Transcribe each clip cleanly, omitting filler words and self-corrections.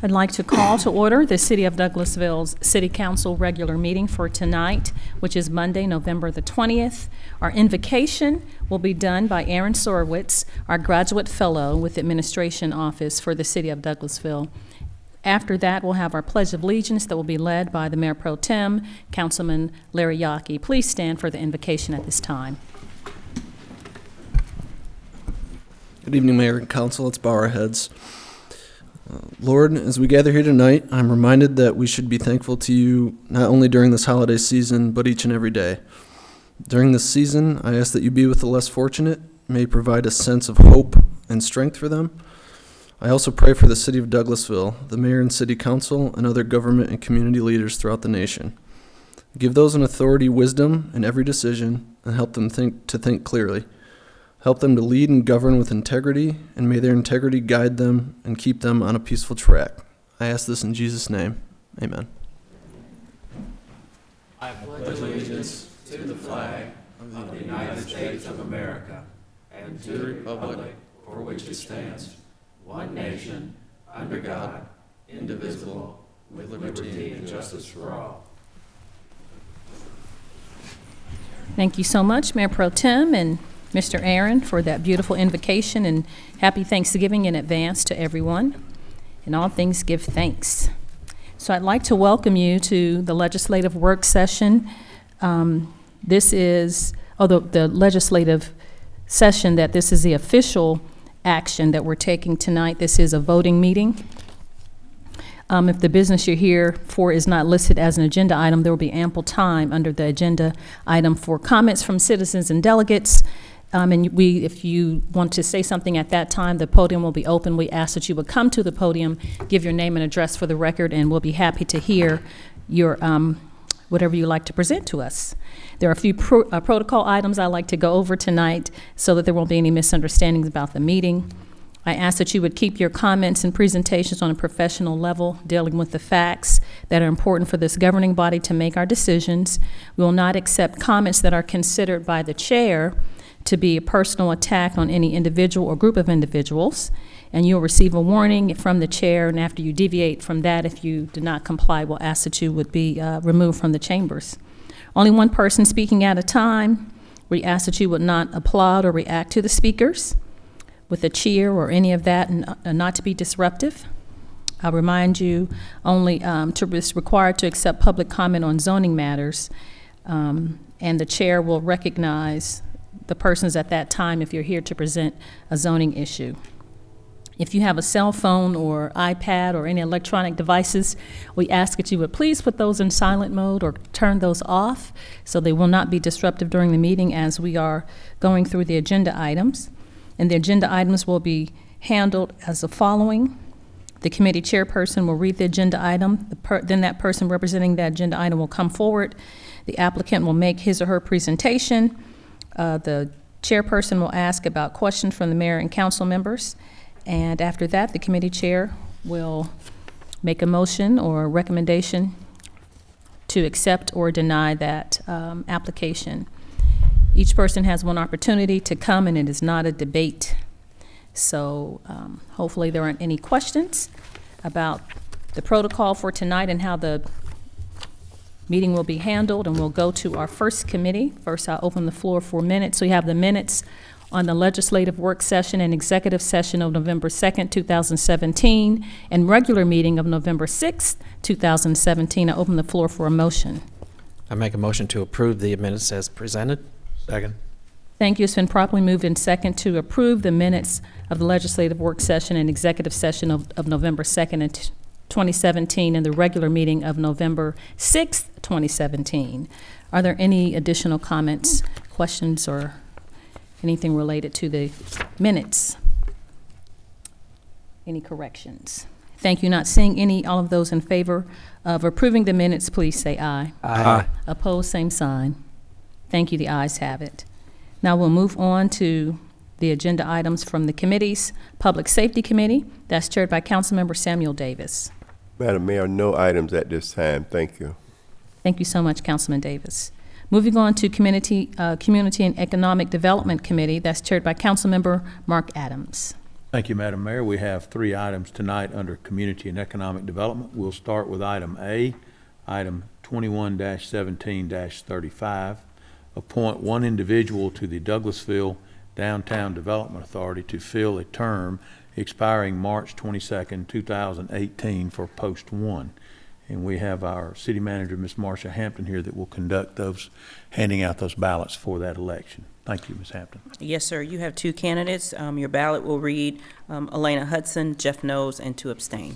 I'd like to call to order the City of Douglasville's City Council regular meeting for tonight, which is Monday, November the 20th. Our invocation will be done by Aaron Sorowitz, our graduate fellow with the Administration Office for the City of Douglasville. After that, we'll have our Pledge of Allegiance that will be led by the Mayor Pro Tem, Councilman Larry Yockey. Please stand for the invocation at this time. Good evening, Mayor and Council. Let's bow our heads. Lord, as we gather here tonight, I'm reminded that we should be thankful to you not only during this holiday season, but each and every day. During this season, I ask that you be with the less fortunate, may provide a sense of hope and strength for them. I also pray for the City of Douglasville, the Mayor and City Council, and other government and community leaders throughout the nation. Give those in authority wisdom in every decision and help them think clearly. Help them to lead and govern with integrity, and may their integrity guide them and keep them on a peaceful track. I ask this in Jesus' name. Amen. I pledge allegiance to the flag of the United States of America and to the republic for which it stands, one nation, under God, indivisible, with liberty and justice for all. Thank you so much, Mayor Pro Tem and Mr. Aaron, for that beautiful invocation, and happy Thanksgiving in advance to everyone. In all things, give thanks. So I'd like to welcome you to the legislative work session. This is, the legislative session, that this is the official action that we're taking tonight. This is a voting meeting. If the business you're here for is not listed as an agenda item, there will be ample time under the agenda item for comments from citizens and delegates. If you want to say something at that time, the podium will be open. We ask that you would come to the podium, give your name and address for the record, and we'll be happy to hear your whatever you like to present to us. There are a few protocol items I'd like to go over tonight so that there won't be any misunderstandings about the meeting. I ask that you would keep your comments and presentations on a professional level, dealing with the facts that are important for this governing body to make our decisions. We will not accept comments that are considered by the chair to be a personal attack on any individual or group of individuals, and you'll receive a warning from the chair, and after you deviate from that, if you do not comply, we'll ask that you would be removed from the chambers. Only one person speaking at a time. We ask that you would not applaud or react to the speakers with a cheer or any of that, and not to be disruptive. I'll remind you only it's required to accept public comment on zoning matters, and the chair will recognize the persons at that time if you're here to present a zoning issue. If you have a cell phone or iPad or any electronic devices, we ask that you would please put those in silent mode or turn those off so they will not be disruptive during the meeting as we are going through the agenda items. And the agenda items will be handled as the following. The committee chairperson will read the agenda item. Then that person representing that agenda item will come forward. The applicant will make his or her presentation. The chairperson will ask about questions from the mayor and council members, and after that, the committee chair will make a motion or a recommendation to accept or deny that application. Each person has one opportunity to come, and it is not a debate. So hopefully there aren't any questions about the protocol for tonight and how the meeting will be handled, and we'll go to our first committee. First, I'll open the floor for minutes. So you have the minutes on the legislative work session and executive session of November 2nd, 2017, and regular meeting of November 6th, 2017. I open the floor for a motion. I make a motion to approve the minutes as presented. Second. Thank you. It's been properly moved in second to approve the minutes of the legislative work session and executive session of November 2nd and 2017 and the regular meeting of November 6th, 2017. Are there any additional comments, questions, or anything related to the minutes? Any corrections? Thank you. Not seeing any. All of those in favor of approving the minutes, please say aye. Aye. Opposed, same sign. Thank you. The ayes have it. Now we'll move on to the agenda items from the committees. Public Safety Committee, that's chaired by Councilmember Samuel Davis. Madam Mayor, no items at this time. Thank you. Thank you so much, Councilman Davis. Moving on to Community and Economic Development Committee, that's chaired by Councilmember Mark Adams. Thank you, Madam Mayor. We have 3 items tonight under Community and Economic Development. We'll start with item A, item 21-17-35. Appoint one individual to the Douglasville Downtown Development Authority to fill a term expiring March 22nd, 2018 for post 1. And we have our city manager, Ms. Marcia Hampton, here that will conduct those, handing out those ballots for that election. Thank you, Ms. Hampton. Yes, sir. You have 2 candidates. Your ballot will read Elena Hudson, Jeff Knowles, and to abstain.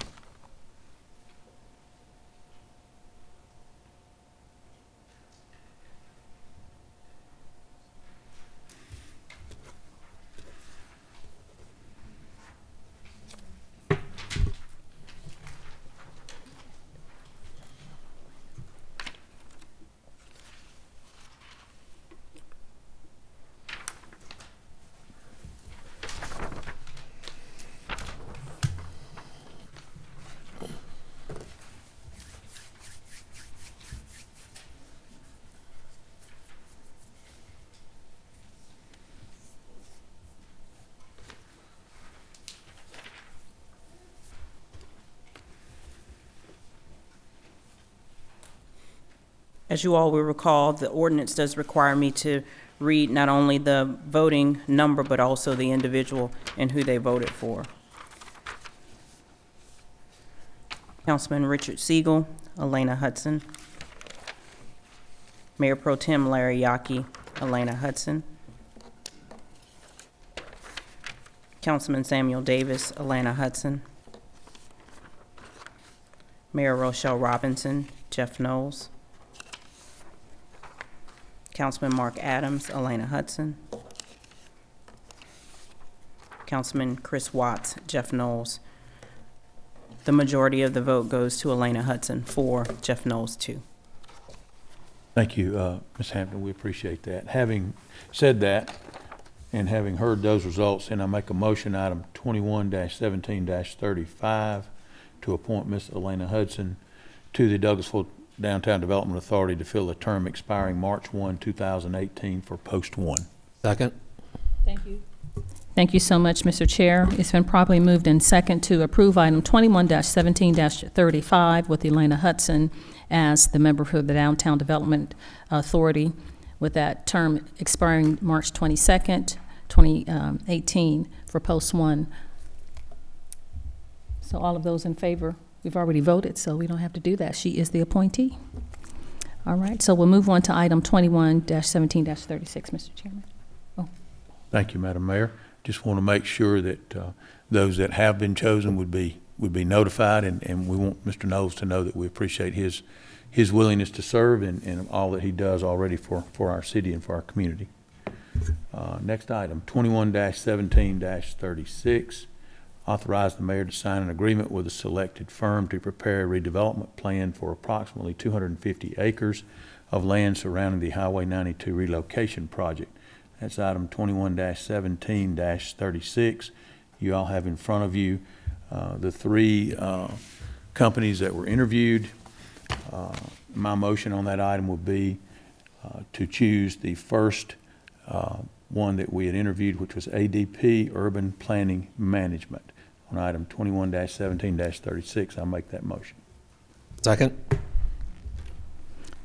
As you all will recall, the ordinance does require me to read not only the voting number, but also the individual and who they voted for. Councilman Richard Siegel, Elena Hudson. Mayor Pro Tem Larry Yockey, Elena Hudson. Councilman Samuel Davis, Elena Hudson. Mayor Rochelle Robinson, Jeff Knowles. Councilman Mark Adams, Elena Hudson. Councilman Chris Watts, Jeff Knowles. The majority of the vote goes to Elena Hudson, 4, Jeff Knowles, 2. Thank you, Ms. Hampton. We appreciate that. Having said that, and having heard those results, then I make a motion, item 21-17-35, to appoint Ms. Elena Hudson to the Douglasville Downtown Development Authority to fill a term expiring March 1, 2018 for post 1. Second. Thank you. Thank you so much, Mr. Chair. It's been properly moved in second to approve item 21-17-35 with Elena Hudson as the member for the Downtown Development Authority, with that term expiring March 22nd, 2018 for post 1. So all of those in favor? We've already voted, so we don't have to do that. She is the appointee. All right, so we'll move on to item 21-17-36, Mr. Chairman. Oh. Thank you, Madam Mayor. Just want to make sure that those that have been chosen would be notified, and we want Mr. Knowles to know that we appreciate his willingness to serve and all that he does already for our city and for our community. Next item, 21-17-36. Authorize the mayor to sign an agreement with a selected firm to prepare a redevelopment plan for approximately 250 acres of land surrounding the Highway 92 relocation project. That's item 21-17-36. You all have in front of you the 3 companies that were interviewed. My motion on that item would be to choose the first one that we had interviewed, which was ADP Urban Planning Management. On item 21-17-36, I'll make that motion. Second.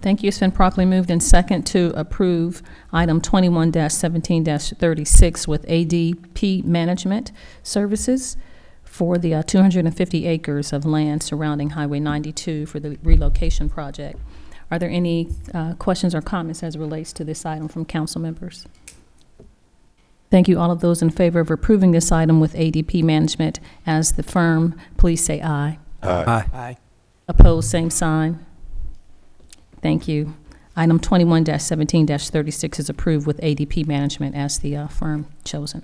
Thank you. It's been properly moved in second to approve item 21-17-36 with ADP Management Services for the 250 acres of land surrounding Highway 92 for the relocation project. Are there any questions or comments as it relates to this item from council members? Thank you. All of those in favor of approving this item with ADP Management as the firm, please say aye. Aye. Aye. Opposed, same sign. Thank you. Item 21-17-36 is approved with ADP Management as the firm chosen.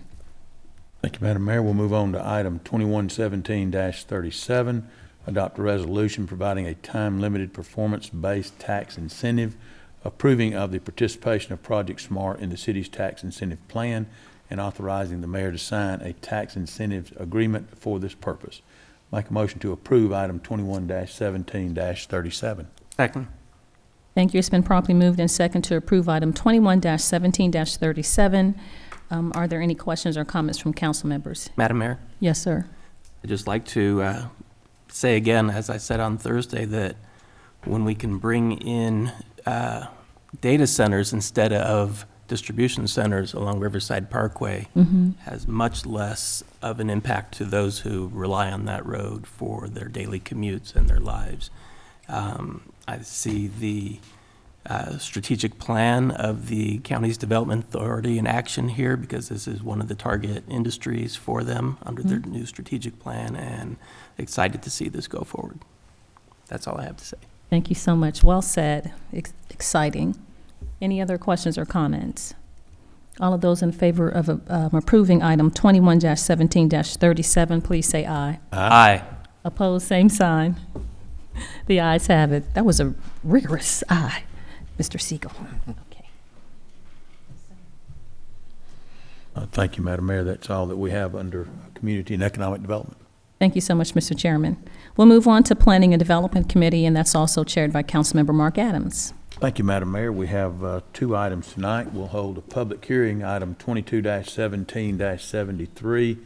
Thank you, Madam Mayor. We'll move on to item 21-17-37. Adopt a resolution providing a time-limited performance-based tax incentive, approving of the participation of Project SMART in the city's tax incentive plan, and authorizing the mayor to sign a tax incentives agreement for this purpose. Make a motion to approve item 21-17-37. Second. Thank you. It's been properly moved and second to approve item 21-17-37 Are there any questions or comments from council members? Madam Mayor, Yes, sir. I'd just like to say again, as I said on Thursday, that when we can bring in data centers instead of distribution centers along Riverside Parkway, has much less of an impact to those who rely on that road for their daily commutes and their lives. I see the strategic plan of the county's development authority in action here, because this is one of the target industries for them under their new strategic plan, and excited to see this go forward. That's all I have to say. Thank you so much. Well said. Exciting. Any other questions or comments? All of those in favor of approving item 21-17-37, please say aye. Aye. Opposed, same sign. The ayes have it. That was a rigorous aye, Mr. Siegel. Okay. Thank you, Madam Mayor. That's all that we have under Community and Economic Development. Thank you so much, Mr. Chairman. We'll move on to Planning and Development Committee, and that's also chaired by Councilmember Mark Adams. Thank you, Madam Mayor. We have two items tonight. We'll hold a public hearing, item 22-17-73,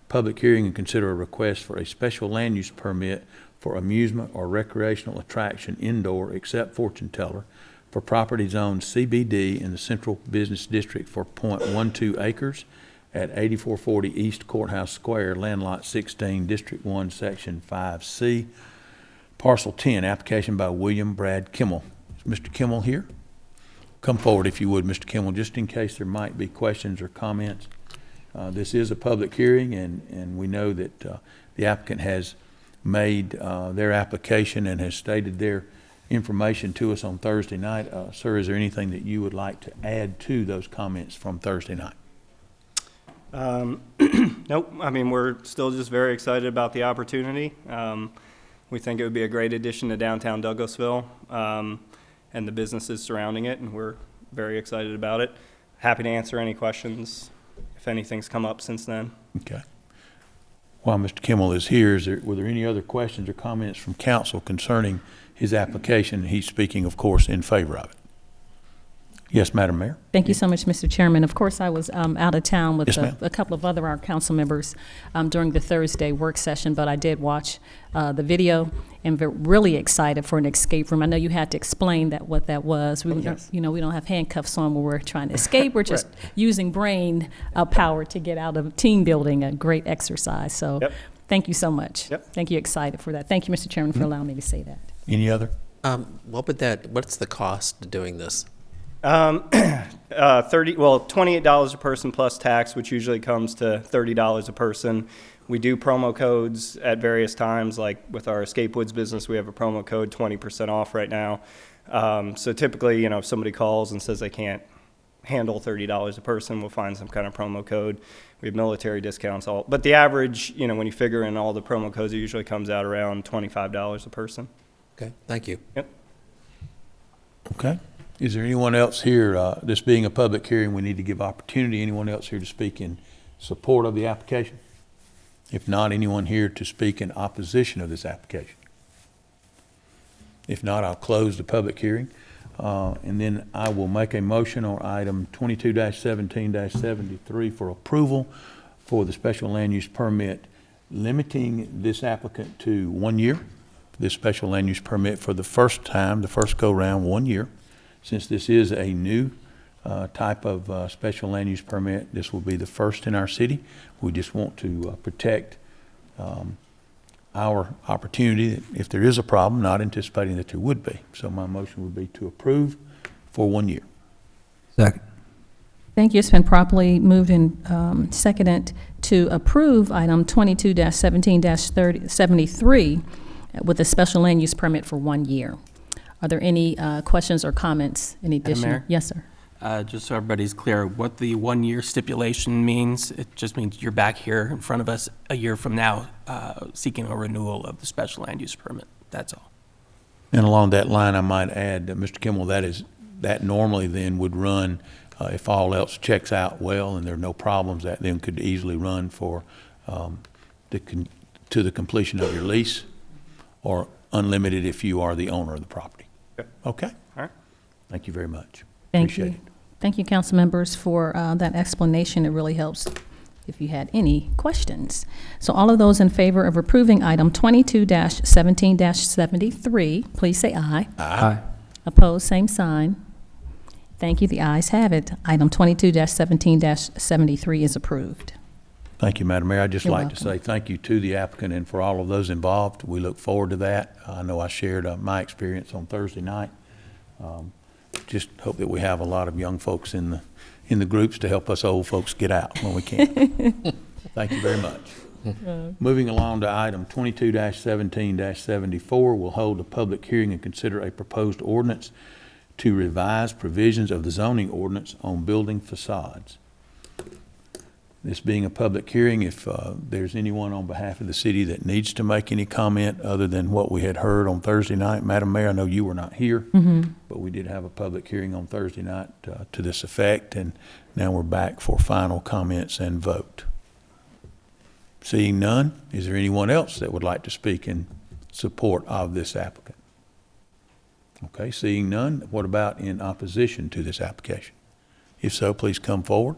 public hearing and consider a request for a special land use permit for amusement or recreational attraction indoor except fortune teller for property zoned CBD in the Central Business District for .12 acres at 8440 East Courthouse Square, Land Lot 16, District 1, Section 5C, Parcel 10, application by William Brad Kimmel. Is Mr. Kimmel here? Come forward if you would, Mr. Kimmel, just in case there might be questions or comments. This is a public hearing, and we know that the applicant has made their application and has stated their information to us on Thursday night. Sir, is there anything that you would like to add to those comments from Thursday night? Nope. I mean, we're still just very excited about the opportunity. We think it would be a great addition to downtown Douglasville and the businesses surrounding it, and we're very excited about it. Happy to answer any questions if anything's come up since then. Okay. While Mr. Kimmel is here, were there any other questions or comments from council concerning his application? He's speaking, of course, in favor of it. Yes, Madam Mayor. Thank you so much, Mr. Chairman. Of course, I was out of town with Yes, a couple of other our council members during the Thursday work session, but I did watch the video and really excited for an escape room. I know you had to explain what that was. Yes. You know, we don't have handcuffs on when we're trying to escape. We're just using brain power to get out of team building, a great exercise. So thank you so much. Thank you, excited for that. Thank you, Mr. Chairman, for allowing me to say that. Any other? What's the cost of doing this? $28 a person plus tax, which usually comes to $30 a person. We do promo codes at various times, like with our Escape Woods business, we have a promo code 20% off right now. So typically, you know, if somebody calls and says they can't handle $30 a person, we'll find some kind of promo code. We have military discounts, but the average, you know, when you figure in all the promo codes, it usually comes out around $25 a person. Okay, thank you. Yep. Okay. Is there anyone else here, this being a public hearing, we need to give opportunity, anyone else here to speak in support of the application? If not, anyone here to speak in opposition of this application? If not, I'll close the public hearing, and then I will make a motion on item 22-17-73 for approval for the special land use permit, limiting this applicant to 1 year. This special land use permit for the first time, the first go-round, 1 year. Since this is a new type of special land use permit, this will be the first in our city. We just want to protect our opportunity if there is a problem, not anticipating that there would be. So my motion would be to approve for 1 year. Second. Thank you. It's been properly moved and seconded to approve item 22-17-73 with a special land use permit for 1 year. Are there any questions or comments? Any additional? Mayor? Yes, sir. Just so everybody's clear, what the 1 year stipulation means, it just means you're back here in front of us a year from now seeking a renewal of the special land use permit. That's all. And along that line, I might add, Mr. Kimmel, that normally then would run, if all else checks out well and there are no problems, that then could easily run for to the completion of your lease, or unlimited if you are the owner of the property. Yep. Okay? All right. Thank you very much. Thank Appreciate you. it. Thank you, council members, for that explanation. It really helps if you had any questions. So all of those in favor of approving item 22-17-73, please say aye. Aye. Opposed, same sign. Thank you. The ayes have it. Item 22-17-73 is approved. Thank you, Madam Mayor. I'd just You're like to say thank you to the applicant and for all of those involved. We look forward to that. I know I shared my experience on Thursday night. Just hope that we have a lot of young folks in the groups to help us old folks get out when we can. Thank you very much. Moving along to item 22-17-74, we'll hold a public hearing and consider a proposed ordinance to revise provisions of the zoning ordinance on building facades. This being a public hearing, if there's anyone on behalf of the city that needs to make any comment other than what we had heard on Thursday night, Madam Mayor, I know you were not here, but we did have a public hearing on Thursday night to this effect, and now we're back for final comments and vote. Seeing none, is there anyone else that would like to speak in support of this applicant? Okay, seeing none, what about in opposition to this application? If so, please come forward.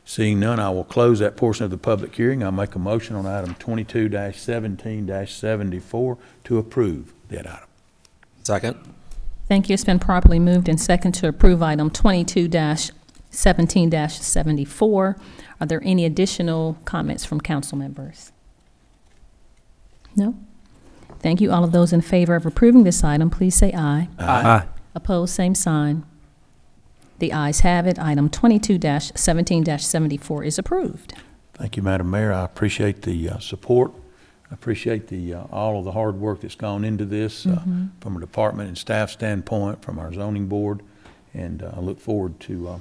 Seeing none, I will close that portion of the public hearing. I'll make a motion on item 22-17-74 to approve that item. Second. Thank you. It's been properly moved and second to approve item 22-17-74. Are there any additional comments from council members? No? Thank you. All of those in favor of approving this item, please say aye. Aye. Opposed, same sign. The ayes have it. Item 22-17-74 is approved. Thank you, Madam Mayor. I appreciate the support. I appreciate all of the hard work that's gone into this from a department and staff standpoint, from our zoning board, and I look forward to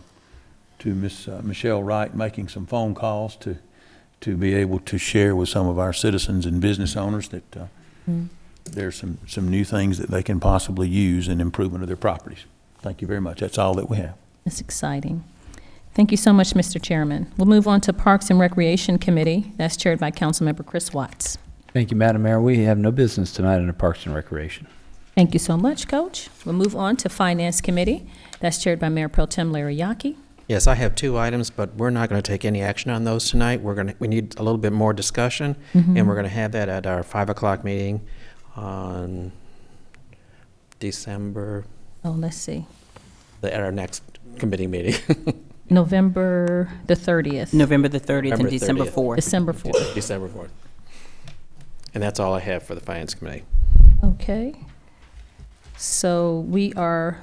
Miss Michelle Wright making some phone calls to be able to share with some of our citizens and business owners that there's some new things that they can possibly use in improvement of their properties. Thank you very much. That's all that we have. It's exciting. Thank you so much, Mr. Chairman. We'll move on to Parks and Recreation Committee. That's chaired by Councilmember Chris Watts. Thank you, Madam Mayor. We have no business tonight under Parks and Recreation. Thank you so much, Coach. We'll move on to Finance Committee. That's chaired by Mayor Pro Tem Larry Yockey. Yes, I have 2 items, but we're not going to take any action on those tonight. We need a little bit more discussion, and we're going to have that at our 5 o'clock meeting on December. Oh, let's see. At our next committee meeting. November the 30th. November the 30th November and December 30th. 4th. December 4th. December 4th. And that's all I have for the Finance Committee. Okay. So we are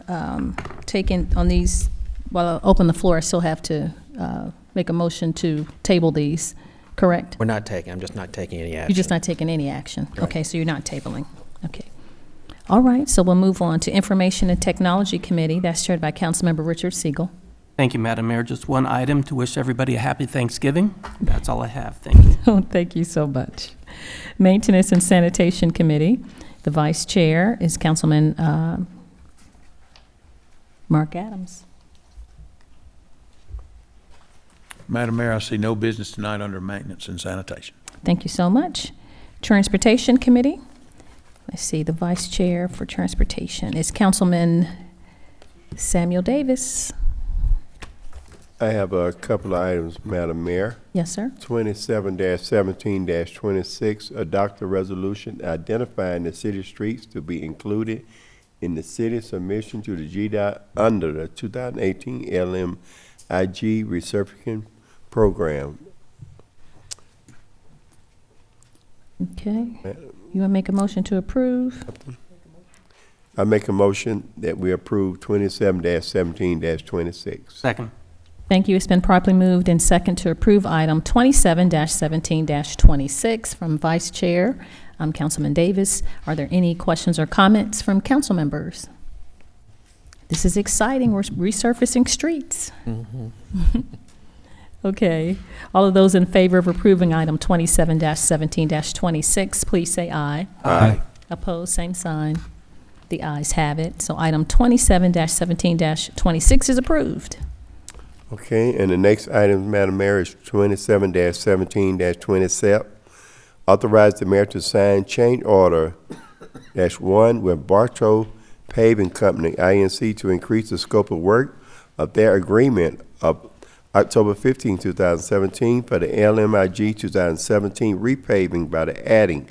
taking on these, while I open the floor, I still have to make a motion to table these, correct? I'm just not taking any action. You're just not taking any action? Right. Okay, so you're not tabling. Okay. All right, so we'll move on to Information and Technology Committee. That's chaired by Councilmember Richard Siegel. Thank you, Madam Mayor. Just one item to wish everybody a happy Thanksgiving. That's all I have. Thank you. Oh, thank you so much. Maintenance and Sanitation Committee. The Vice Chair is Councilman Mark Adams. Madam Mayor, I see no business tonight under Maintenance and Sanitation. Thank you so much. Transportation Committee. Let's see, the Vice Chair for Transportation is Councilman Samuel Davis. I have a couple of items, Madam Mayor. Yes, sir. 27-17-26, adopt a resolution identifying the city streets to be included in the city submission to the GDOT under the 2018 LMIG resurfacing program. Okay. You want to make a motion to approve? I make a motion that we approve 27-17-26. Second. Thank you. It's been properly moved and second to approve item 27-17-26 from Vice Chair, Councilman Davis. Are there any questions or comments from council members? This is exciting. We're resurfacing streets. Okay. All of those in favor of approving item 27-17-26, please say aye. Aye. Opposed, same sign. The ayes have it. So item 27-17-26 is approved. Okay, and the next item, Madam Mayor, is 27-17-27. Authorize the mayor to sign change order -1 with Bartow Paving Company, Inc., to increase the scope of work of their agreement of October 15, 2017 for the LMIG 2017 repaving by the adding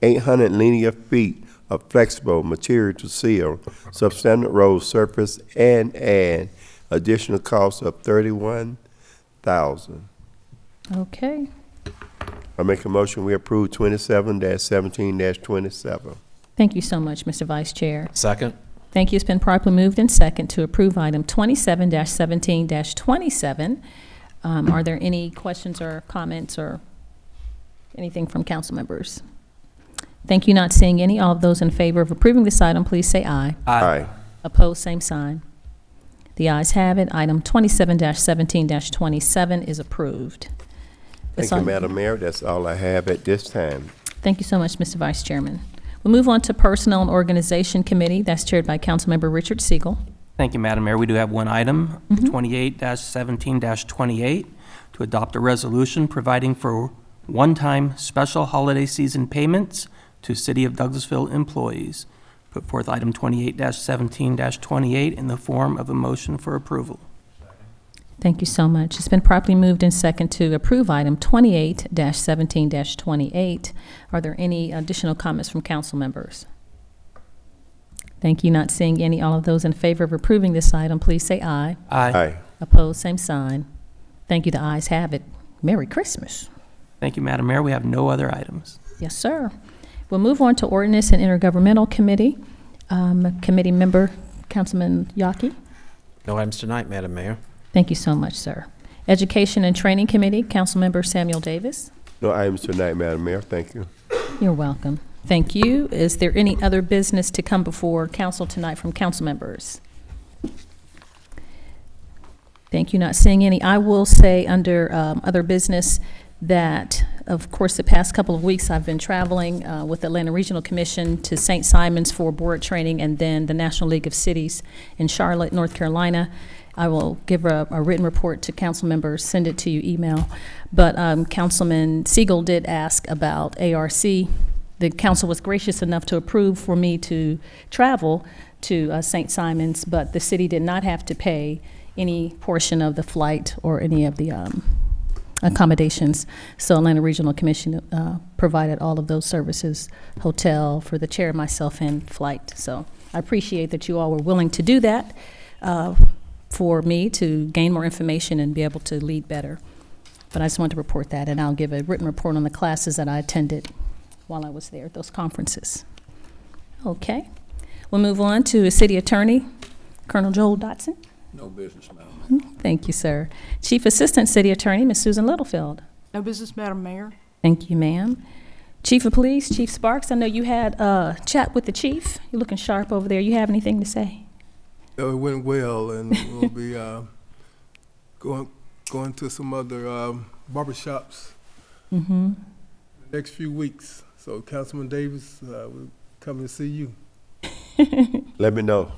800 linear feet of flexible material to seal substandard road surface and add additional cost of $31,000. Okay. I make a motion we approve 27-17-27. Thank you so much, Mr. Vice Chair. Second? Thank you. It's been properly moved and second to approve item 27-17-27. Are there any questions or comments or anything from council members? Thank you. Not seeing any. All of those in favor of approving this item, please say aye. Aye. Opposed, same sign. The ayes have it. Item 27-17-27 is approved. Thank you, Madam Mayor. That's all I have at this time. Thank you so much, Mr. Vice Chairman. We'll move on to Personnel and Organization Committee. That's chaired by Councilmember Richard Siegel. Thank you, Madam Mayor. We do have one item, 28-17-28, to adopt a resolution providing for one-time special holiday season payments to City of Douglasville employees. Put forth item 28-17-28 in the form of a motion for approval. Thank you so much. It's been properly moved and second to approve item 28-17-28. Are there any additional comments from council members? Thank you. Not seeing any. All of those in favor of approving this item, please say aye. Aye. Opposed, same sign. Thank you. The ayes have it. Merry Christmas. Thank you, Madam Mayor. We have no other items. Yes, sir. We'll move on to Ordinance and Intergovernmental Committee. Committee member, Councilman Yaki. No items tonight, Madam Mayor. Thank you so much, sir. Education and Training Committee, Councilmember Samuel Davis. No items tonight, Madam Mayor. Thank you. You're welcome. Thank you. Is there any other business to come before council tonight from council members? Thank you. Not seeing any. I will say under other business that, of course, the past couple of weeks I've been traveling with the Atlanta Regional Commission to St. Simon's for board training and then the National League of Cities in Charlotte, North Carolina. I will give a written report to council members, send it to you email. But Councilman Siegel did ask about ARC. The council was gracious enough to approve for me to travel to St. Simon's, but the city did not have to pay any portion of the flight or any of the accommodations. So Atlanta Regional Commission provided all of those services, hotel for the chair, myself, and flight. So I appreciate that you all were willing to do that for me to gain more information and be able to lead better. But I just wanted to report that, and I'll give a written report on the classes that I attended while I was there at those conferences. Okay. We'll move on to City Attorney, Colonel Joel Dotson. No business, Madam Mayor. Thank you, sir. Chief Assistant City Attorney, Ms. Susan Littlefield. No business, Madam Mayor. Thank you, ma'am. Chief of Police, Chief Sparks, I know you had a chat with the chief. You're looking sharp over there. You have anything to say? It went well, and we'll be going to some other barbershops the next few weeks. So, Councilman Davis, we'll come and see you. Let me know.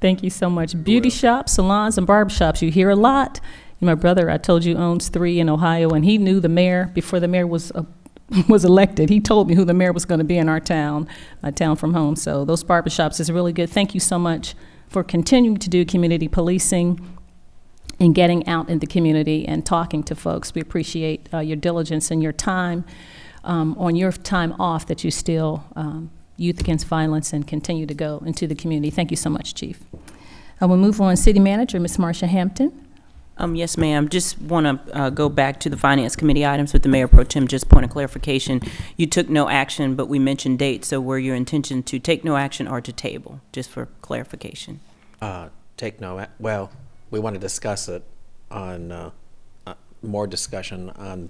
Thank you so much. Beauty shops, salons, and barbershops. You hear a lot. My brother, I told you, owns 3 in Ohio, and he knew the mayor before the mayor was elected. He told me who the mayor was going to be in our town, my town from home. So those barbershops is really good. Thank you so much for continuing to do community policing and getting out in the community and talking to folks. We appreciate your diligence and your time on your time off that you still Youth Against Violence and continue to go into the community. Thank you so much, Chief. We'll move on. City Manager, Ms. Marsha Hampton. Yes, ma'am. Just want to go back to the Finance Committee items with the Mayor Pro Tem. Just point of clarification. You took no action, but we mentioned dates. So were your intention to take no action or to table? Just for clarification. Well, we want to discuss it on more discussion on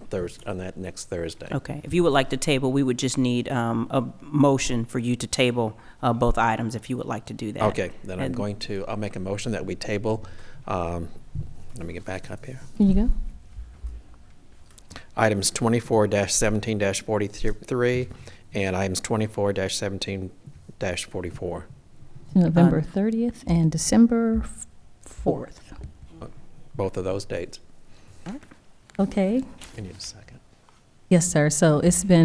that next Thursday. Okay. If you would like to table, we would just need a motion for you to table both items if you would like to do that. Okay. Then I'll make a motion that we table. Let me get back up here. Here you go. Items 24-17-43 and items 24-17-44. November 30th and December 4th. Both of those dates. Okay. I need a second. Yes, sir. So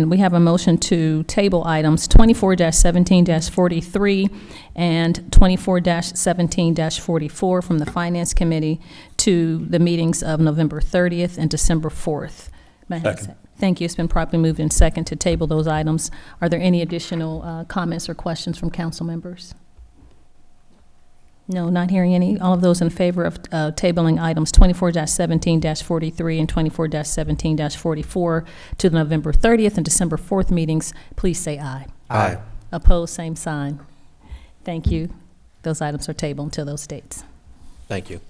we have a motion to table items 24-17-43 and 24-17-44 from the Finance Committee to the meetings of November 30th and December 4th. May I have a Second. Thank you. It's been properly moved in second to table those items. Are there any additional comments or questions from council members? No, not hearing any. All of those in favor of tabling items 24-17-43 and 24-17-44 to the November 30th and December 4th meetings, please say aye. Aye. Opposed, same sign. Thank you. Those items are tabled until those dates. Thank you.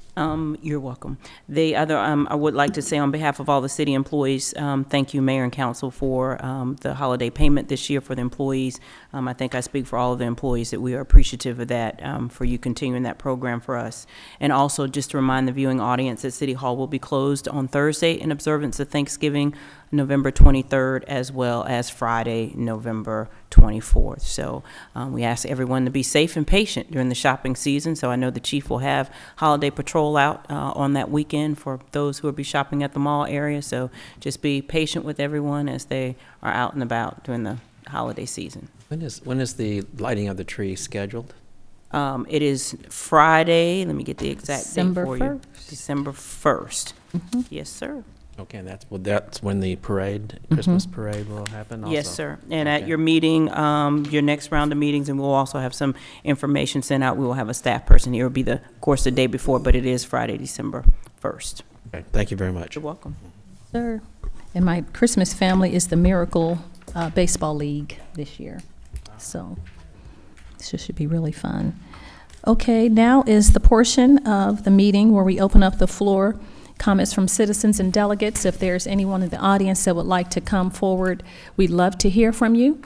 You're welcome. The other, I would like to say on behalf of all the city employees, thank you, Mayor and Council, for the holiday payment this year for the employees. I think I speak for all of the employees that we are appreciative of that, for you continuing that program for us. And also just to remind the viewing audience that City Hall will be closed on Thursday in observance of Thanksgiving, November 23rd, as well as Friday, November 24th. So we ask everyone to be safe and patient during the shopping season. So I know the chief will have holiday patrol out on that weekend for those who will be shopping at the mall area. So just be patient with everyone as they are out and about during the holiday season. When is the lighting of the tree scheduled? It is Friday. Let me get the exact December date for you. 1st. December 1st. Mhm. Yes, sir. Okay, and that's when the parade, Christmas parade will happen also? Yes, sir. And at Okay. your meeting, your next round of meetings, and we'll also have some information sent out. We will have a staff person here. It'll be of course, the day before, but it is Friday, December 1st. Okay, thank you very much. You're welcome. Sir. And my Christmas family is the Miracle Baseball League this year. So this should be really fun. Okay, now is the portion of the meeting where we open up the floor. Comments from citizens and delegates. If there's anyone in the audience that would like to come forward, we'd love to hear from you.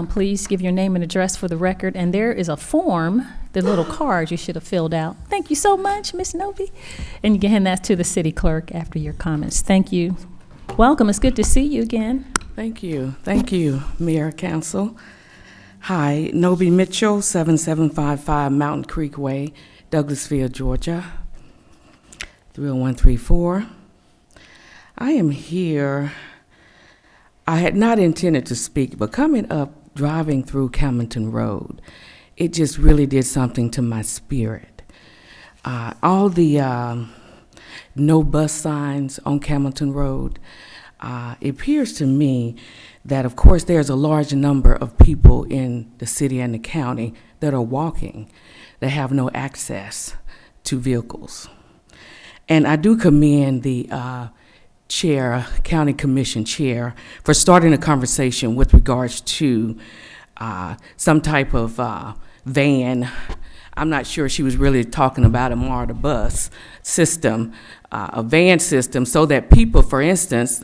Please give your name and address for the record. And there is a form, the little card you should have filled out. Thank you so much, Ms. Novi. And you can hand that to the city clerk after your comments. Thank you. Welcome. It's good to see you again. Thank you. Thank you, Mayor, Council. Hi, Nobi Mitchell, 7755 Mountain Creek Way, Douglasville, Georgia, 30134. I am here. I had not intended to speak, but coming up, driving through Camilton Road, it just really did something to my spirit. All the no bus signs on Camilton Road, it appears to me that, of course, there's a large number of people in the city and the county that are walking, that have no access to vehicles. And I do commend the chair, county commission chair, for starting a conversation with regards to some type of van. I'm not sure she was really talking about a MARTA bus system, a van system, so that people, for instance,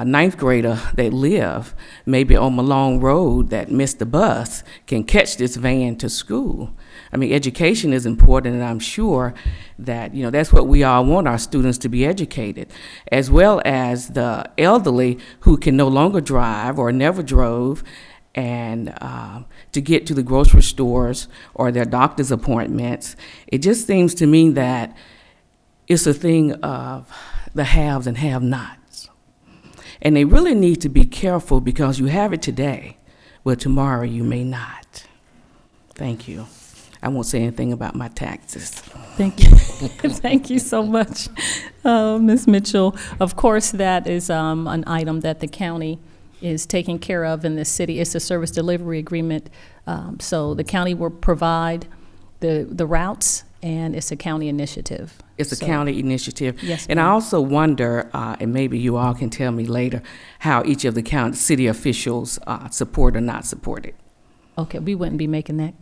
ninth grader that live maybe on Malone Road that missed the bus can catch this van to school. I mean, education is important, and I'm sure that, you know, that's what we all want, our students to be educated, as well as the elderly who can no longer drive or never drove, and to get to the grocery stores or their doctor's appointments. It just seems to me that it's a thing of the haves and have-nots. And they really need to be careful, because you have it today, but tomorrow you may not. Thank you. I won't say anything about my taxes. Thank you. Thank you so much, Ms. Mitchell. Of course, that is an item that the county is taking care of in the city. It's a service delivery agreement. So the county will provide the routes, and it's a county initiative. It's a county initiative. Yes, and I ma'am. also wonder, and maybe you all can tell me later, how each of the county city officials support or not support it. Okay, we wouldn't be making that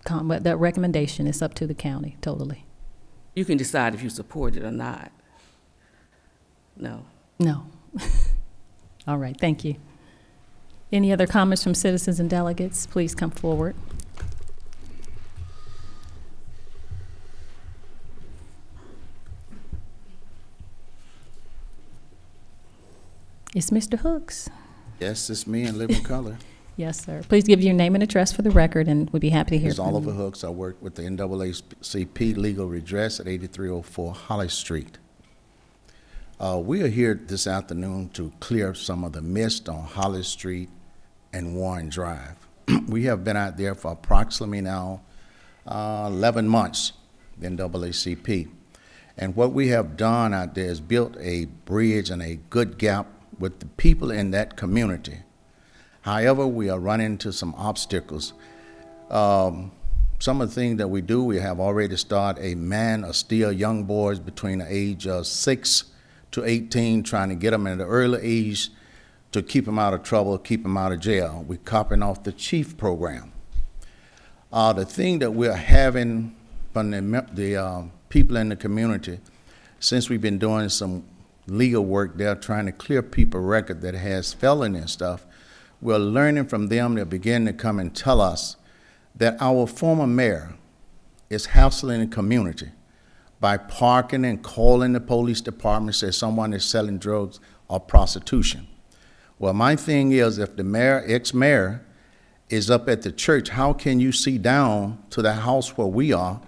that recommendation. Is up to the county, totally. You can decide if you support it or not. No. No. All right, thank you. Any other comments from citizens and delegates? Please come forward. It's Mr. Hooks. Yes, it's me in living color. Yes, sir. Please give your name and address for the record, and we'd be happy to hear It's from Oliver you. Hooks. I work with the NAACP Legal Redress at 8304 Holly Street. We are here this afternoon to clear some of the mist on Holly Street and Warren Drive. We have been out there for approximately now 11 months in NAACP. And what we have done out there is built a bridge and a good gap with the people in that community. However, we are running into some obstacles. Some of the things that we do, we have already started a man or still young boys between the age of 6 to 18, trying to get them at an early age to keep them out of trouble, keep them out of jail. We're copying off the chief program. The thing that we're having from the people in the community, since we've been doing some legal work, they're trying to clear people record that has felony and stuff. We're learning from them. They're beginning to come and tell us that our former mayor is hassling the community by parking and calling the police department, says someone is selling drugs or prostitution. Well, my thing is, if the mayor, ex-mayor, is up at the church, how can you see down to the house where we are,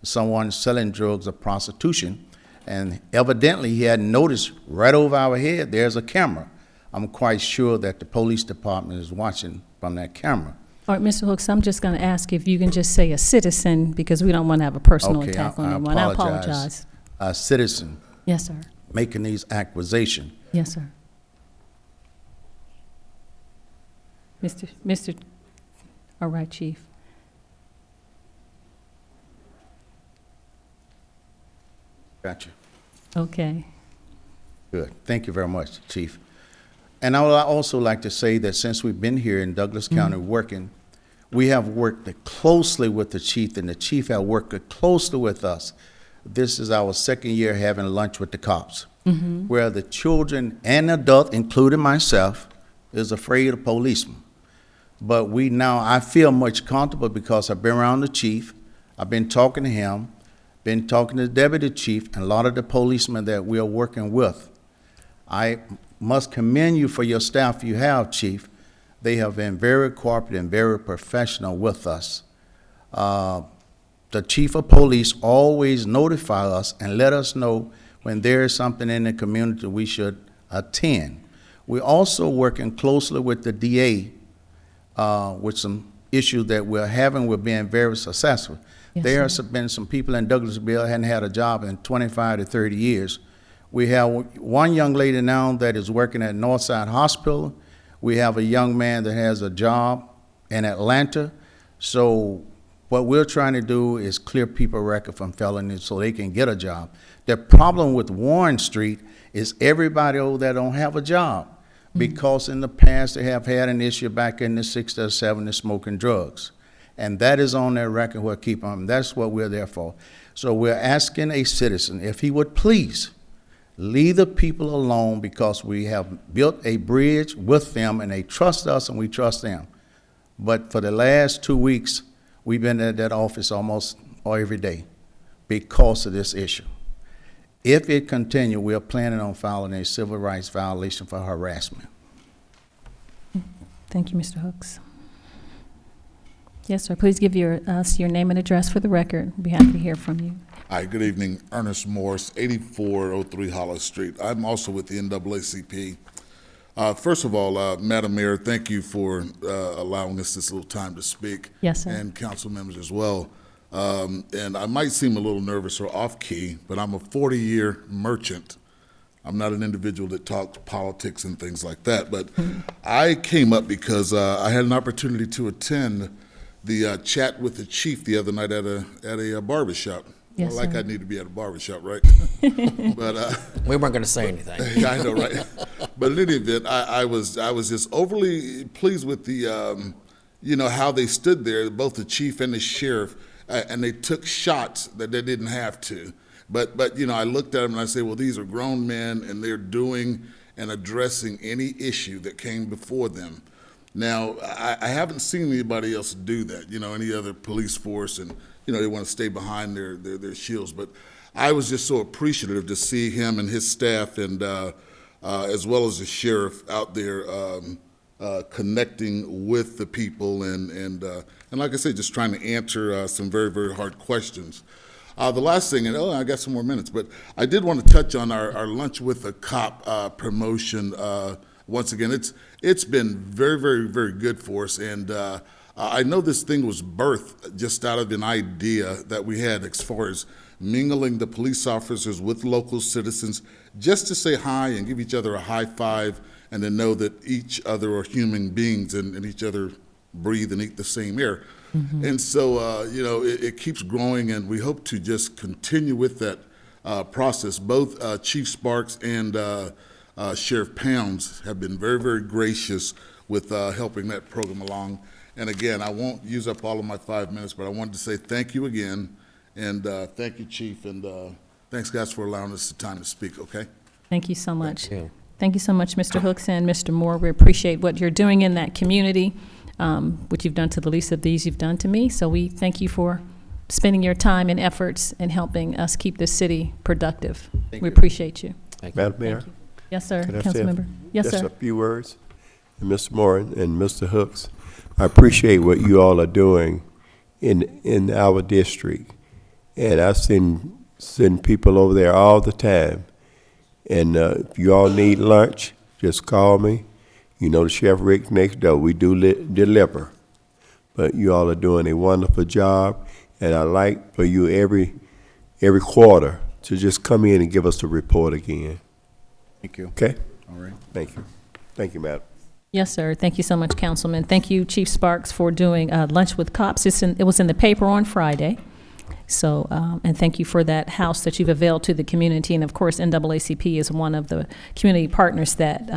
someone selling drugs or prostitution? And evidently he hadn't noticed right over our head there's a camera. I'm quite sure that the police department is watching from that camera. All right, Mr. Hooks, I'm just going to ask if you can just say a citizen, because we don't want to have a personal attack on anyone. I apologize. A citizen. Yes, sir. Making these accusations. Yes, sir. Mr. All right, Chief. Gotcha. Okay. Good. Thank you very much, Chief. And I would also like to say that since we've been here in Douglas County working, we have worked closely with the chief, and the chief has worked closely with us. This is our second year having lunch with the cops, where the children and adults, including myself, is afraid of policemen. But we now, I feel much comfortable because I've been around the chief, I've been talking to him, been talking to the deputy chief, and a lot of the policemen that we are working with. I must commend you for your staff you have, Chief. They have been very cooperative and very professional with us. The chief of police always notify us and let us know when there is something in the community we should attend. We're also working closely with the DA with some issues that we're having. We're being very successful. Yes, there sir. have been some people in Douglasville that hadn't had a job in 25 to 30 years. We have one young lady now that is working at Northside Hospital. We have a young man that has a job in Atlanta. So what we're trying to do is clear people record from felonies so they can get a job. The problem with Warren Street is everybody over there don't have a job because in the past they have had an issue back in the 60s or 70s smoking drugs. And that is on their record. We'll keep them. That's what we're there for. So we're asking a citizen if he would please leave the people alone, because we have built a bridge with them and they trust us and we trust them. But for the last 2 weeks, we've been at that office almost every day because of this issue. If it continues, we are planning on filing a civil rights violation for harassment. Thank you, Mr. Hooks. Yes, sir. Please give us your name and address for the record. We'd be happy to hear from you. Hi, good evening. Ernest Morris, 8403 Hollis Street. I'm also with the NAACP. First of all, Madam Mayor, thank you for allowing us this little time to speak. Yes, sir. And council members as well. And I might seem a little nervous or off-key, but I'm a 40-year merchant. I'm not an individual that talks politics and things like that. But I came up because I had an opportunity to attend the chat with the chief the other night at a barbershop. Yes, well, like sir. I need to be at a barbershop, right? But We weren't going to say anything. yeah, I know, right? But in any event, I was just overly pleased with the, how they stood there, both the chief and the sheriff, and they took shots that they didn't have to. But I looked at them and I said, well, these are grown men and they're doing and addressing any issue that came before them. Now, I haven't seen anybody else do that, any other police force, and, they want to stay behind their shields. But I was just so appreciative to see him and his staff, and as well as the sheriff out there connecting with the people and like I said, just trying to answer some very, very hard questions. The last thing, and I got some more minutes, but I did want to touch on our Lunch with a Cop promotion. Once again, it's been very, very, very good for us, and I know this thing was birthed just out of an idea that we had as far as mingling the police officers with local citizens, just to say hi and give each other a high five, and then know that each other are human beings and each other breathe and eat the same air. And so, it keeps growing, and we hope to just continue with that process. Both Chief Sparks and Sheriff Pounds have been very, very gracious with helping that program along. And again, I won't use up all of my 5 minutes, but I wanted to say thank you again, and thank you, Chief, and thanks, guys, for allowing us the time to speak, okay? Thank you so much. Thank you. Thank you so much, Mr. Hooks and Mr. Moore. We appreciate what you're doing in that community, what you've done to the least of these you've done to me. So we thank you for spending your time and efforts and helping us keep this city productive. We appreciate you. Thank you. Madam Mayor? Thank you. Yes, sir. Can I say Councilmember. Yes, just sir. a few words? And Mr. Moore and Mr. Hooks, I appreciate what you all are doing in our district. And I send people over there all the time. And if you all need lunch, just call me. You know the Chef Rick's next door. We do deliver. But you all are doing a wonderful job. And I like for you every quarter to just come in and give us a report again. Thank you. Okay? All right. Thank you. Thank you, madam. Yes, sir. Thank you so much, Councilman. Thank you, Chief Sparks, for doing Lunch with Cops. It was in the paper on Friday. So, and thank you for that house that you've availed to the community. And of course, NAACP is one of the community partners that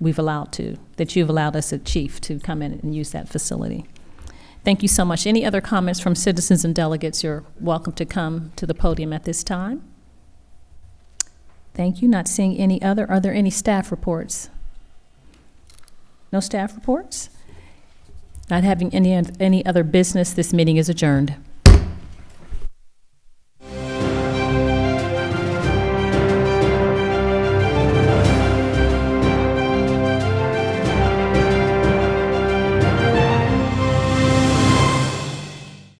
you've allowed us, a chief, to come in and use that facility. Thank you so much. Any other comments from citizens and delegates? You're welcome to come to the podium at this time. Thank you. Not seeing any other. Are there any staff reports? No staff reports? Not having any other business, this meeting is adjourned.